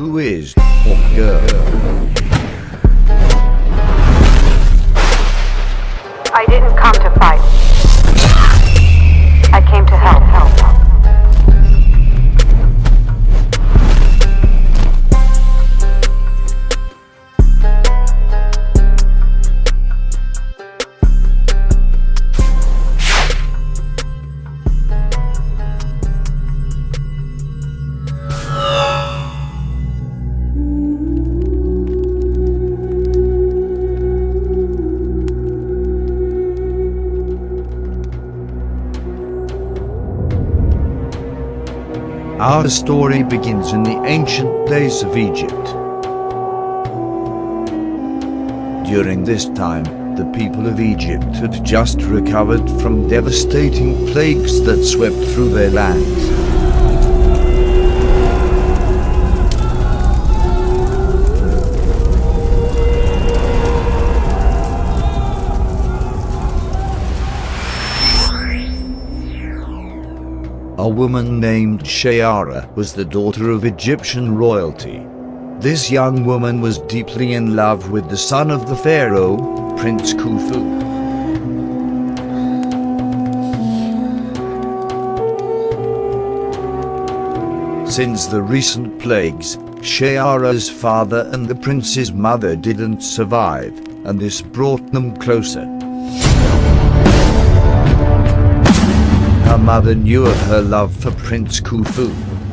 Who is Hawkgirl? I didn't come to fight. I came to help. Our story begins in the ancient days of Egypt. During this time, the people of Egypt had just recovered from devastating plagues that swept through their lands. A woman named Shayara was the daughter of Egyptian royalty. This young woman was deeply in love with the son of the pharaoh, Prince Khufu. Since the recent plagues, Shayara's father and the prince's mother didn't survive, and this brought them closer. Her mother knew of her love for Prince Khufu,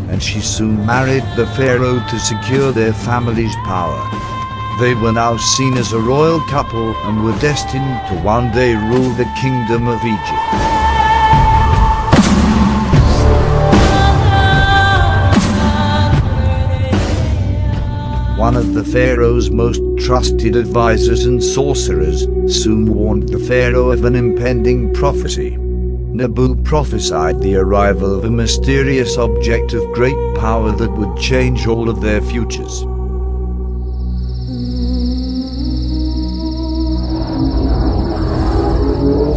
and she soon married the pharaoh to secure their family's power. They were now seen as a royal couple and were destined to one day rule the kingdom of Egypt. One of the pharaoh's most trusted advisors and sorcerers soon warned the pharaoh of an impending prophecy. Nabu prophesied the arrival of a mysterious object of great power that would change all of their futures.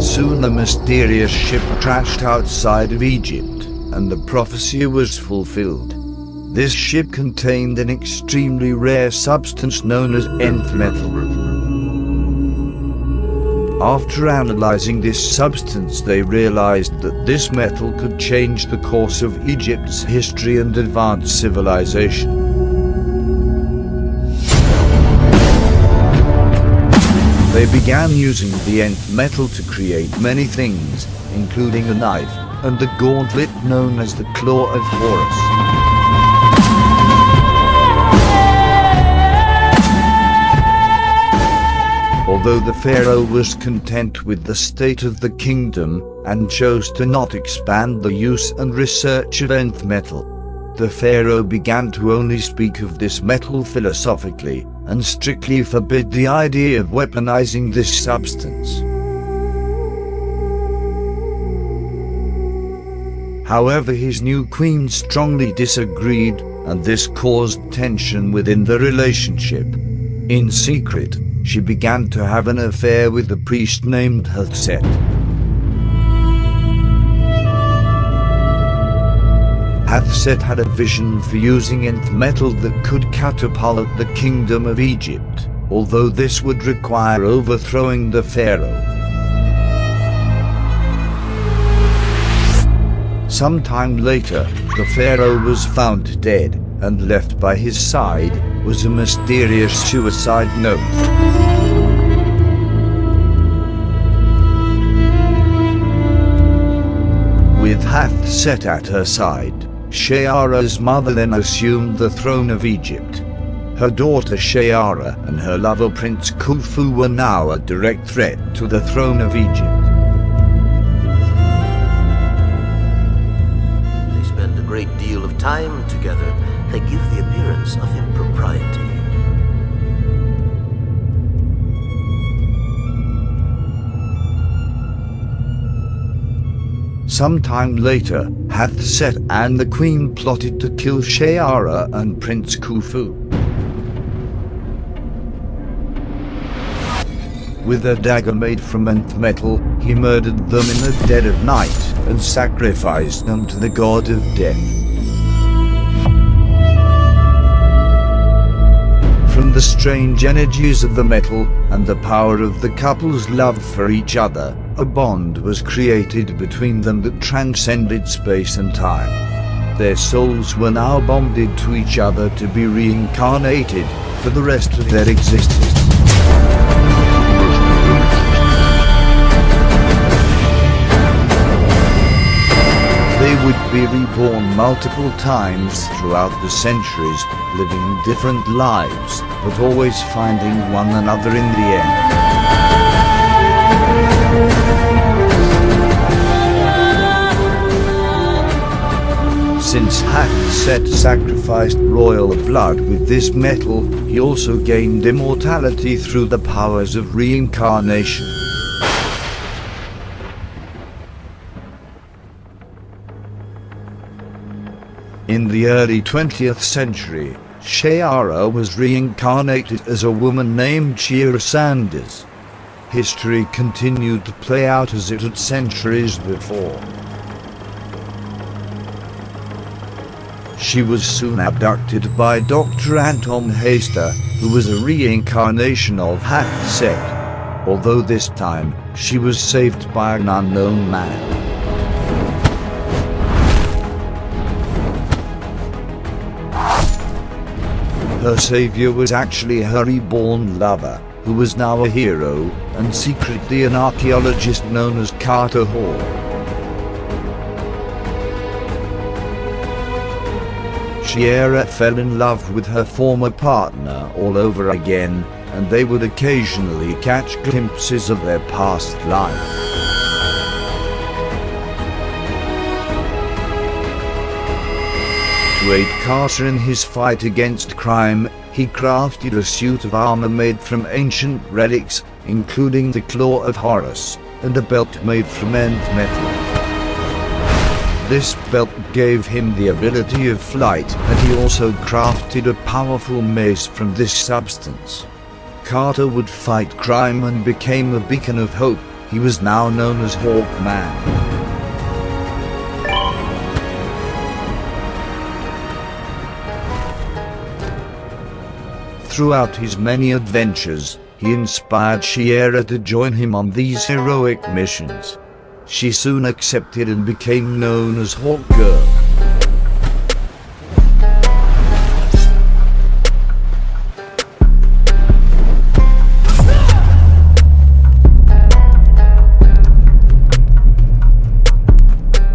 Soon the mysterious ship crashed outside of Egypt, and the prophecy was fulfilled. This ship contained an extremely rare substance known as nth metal. After analyzing this substance, they realized that this metal could change the course of Egypt's history and advance civilization. They began using the nth metal to create many things, including a knife and the gauntlet known as the Claw of Horus. Although the pharaoh was content with the state of the kingdom, and chose to not expand the use and research of nth metal, the pharaoh began to only speak of this metal philosophically, and strictly forbid the idea of weaponizing this substance. However, his new queen strongly disagreed, and this caused tension within the relationship. In secret, she began to have an affair with a priest named Hathset. Hathset had a vision for using nth metal that could catapult the kingdom of Egypt, although this would require overthrowing the pharaoh. Sometime later, the pharaoh was found dead, and left by his side was a mysterious suicide note. With Hathset at her side, Shayara's mother then assumed the throne of Egypt. Her daughter Shayara and her lover Prince Khufu were now a direct threat to the throne of Egypt. They spend a great deal of time together. They give the appearance of impropriety. Sometime later, Hathset and the queen plotted to kill Shayara and Prince Khufu. With a dagger made from nth metal, he murdered them in the dead of night and sacrificed them to the god of death. the strange energies of the metal and the power of the couple's love for each other, a bond was created between them that transcended space and time. Their souls were now bonded to each other to be reincarnated for the rest of their existence. They would be reborn multiple times throughout the centuries, living different lives, but always finding one another in the end. Since Hawkset sacrificed royal blood with this metal, he also gained immortality through the powers of reincarnation. In the early 20th century, Shiera was reincarnated as a woman named Kendra Munoz-Saunders. History continued to play out as it had centuries before. She was soon abducted by Dr. Anton Hester, who was a reincarnation of Hawkset, although this time, she was saved by an unknown man. Her savior was actually her reborn lover, who was now a hero, and secretly an archaeologist known as Carter Hall. Shiera fell in love with her former partner all over again, and they would occasionally catch glimpses of their past life. To aid Carter in his fight against crime, he crafted a suit of armor made from ancient relics, including the Claw of Horus, and a belt made from nth metal. This belt gave him the ability of flight, and he also crafted a powerful mace from this substance. Carter would fight crime and became a beacon of hope. He was now known as Hawkman. Throughout his many adventures, he inspired Shiera to join him on these heroic missions. She soon accepted and became known as Hawkgirl.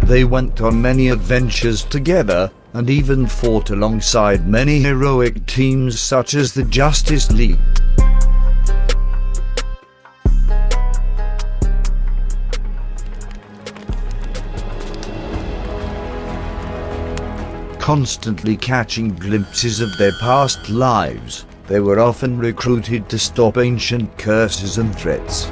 They went on many adventures together, and even fought alongside many heroic teams such as the Justice League. Constantly catching glimpses of their past lives, they were often recruited to stop ancient curses and threats.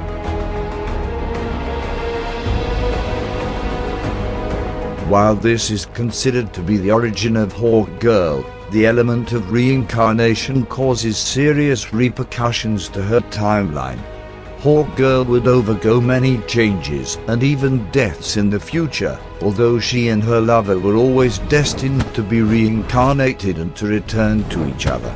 While this is considered to be the origin of Hawkgirl, the element of reincarnation causes serious repercussions to her timeline. Hawkgirl would undergo many changes and even deaths in the future, although she and her lover were always destined to be reincarnated and to return to each other.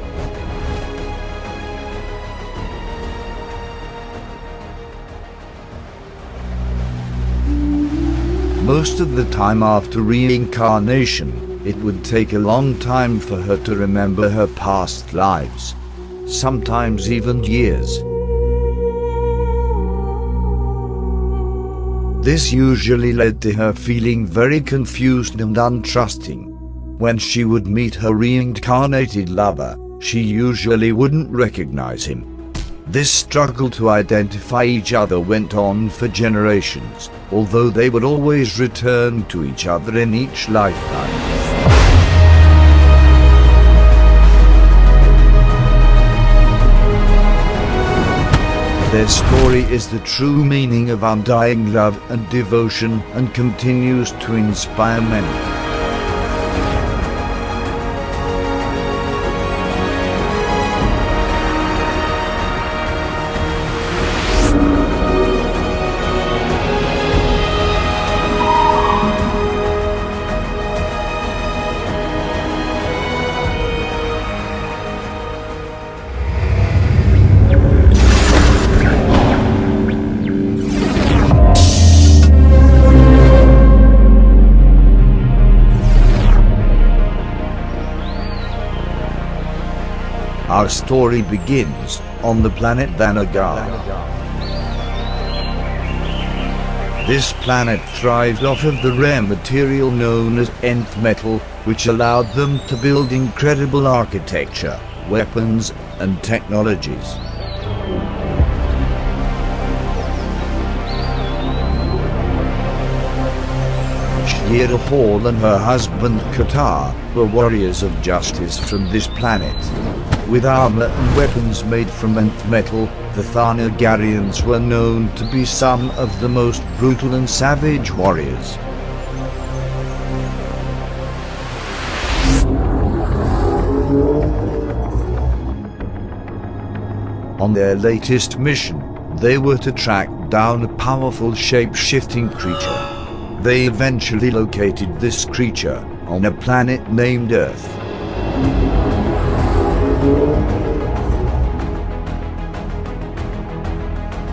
Most of the time after reincarnation, it would take a long time for her to remember her past lives, sometimes even years. This usually led to her feeling very confused and untrusting. When she would meet her reincarnated lover, she usually wouldn't recognize him. This struggle to identify each other went on for generations, although they would always return to each other in each lifetime. Their story is the true meaning of undying love and devotion and continues to inspire many. Our story begins on the planet Vanagar. This planet thrived off of the rare material known as nth metal, which allowed them to build incredible architecture, weapons, and technologies. Shiera Hall and her husband Qatar were warriors of justice from this planet. With armor and weapons made from nth metal, the Thanagarians were known to be some of the most brutal and savage warriors. On their latest mission, they were to track down a powerful shape-shifting creature. They eventually located this creature on a planet named Earth.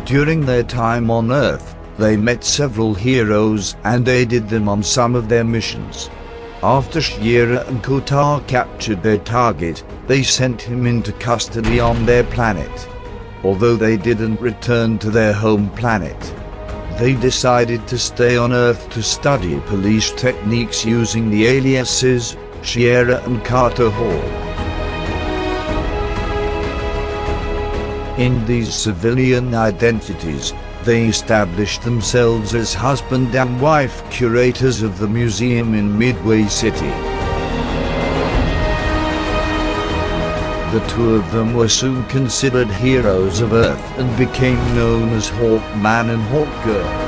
During their time on Earth, they met several heroes and aided them on some of their missions. After Shiera and Qatar captured their target, they sent him into custody on their planet. Although they didn't return to their home planet, they decided to stay on Earth to study police techniques using the aliases Shiera and Carter Hall. In these civilian identities, they established themselves as husband and wife curators of the museum in Midway City. The two of them were soon considered heroes of Earth and became known as Hawkman and Hawkgirl.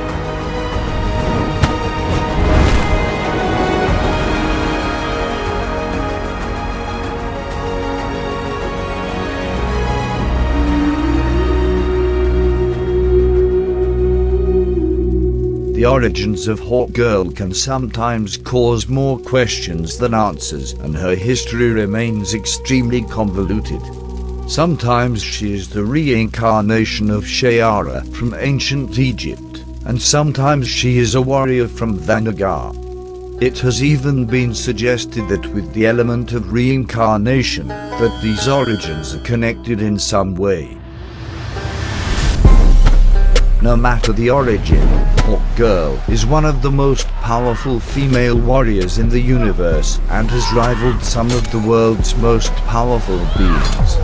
The origins of Hawkgirl can sometimes cause more questions than answers, and her history remains extremely convoluted. Sometimes she is the reincarnation of Shiera from ancient Egypt, and sometimes she is a warrior from Vanagar. It has even been suggested that with the element of reincarnation, that these origins are connected in some way. No matter the origin, Hawkgirl is one of the most powerful female warriors in the universe and has rivaled some of the world's most powerful beings.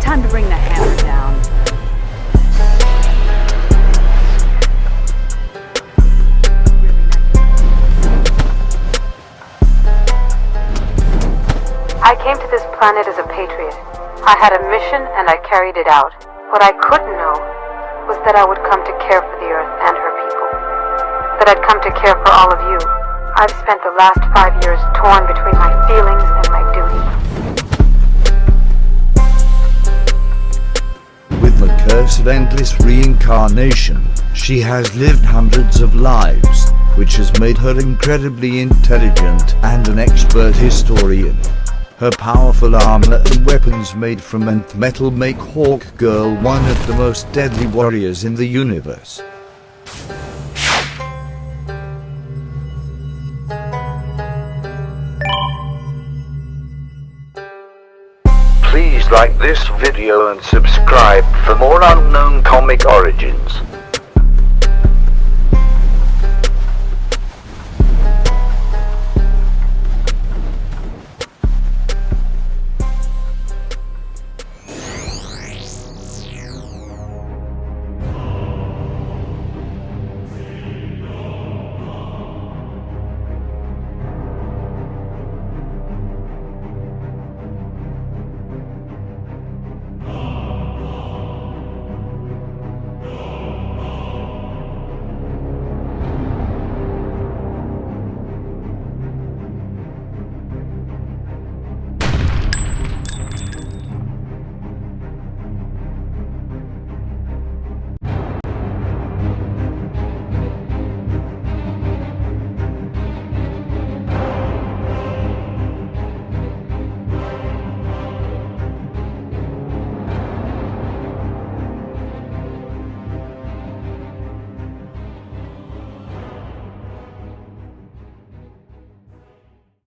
Time to bring the hammer down. I came to this planet as a patriot. I had a mission and I carried it out. What I couldn't know was that I would come to care for the Earth and her people. That I'd come to care for all of you. I've spent the last 5 years torn between my feelings and my duty. With the curse of endless reincarnation, she has lived hundreds of lives, which has made her incredibly intelligent and an expert historian. Her powerful armor and weapons made from nth metal make Hawkgirl one of the most deadly warriors in the universe. Please like this video and subscribe for more unknown comic origins.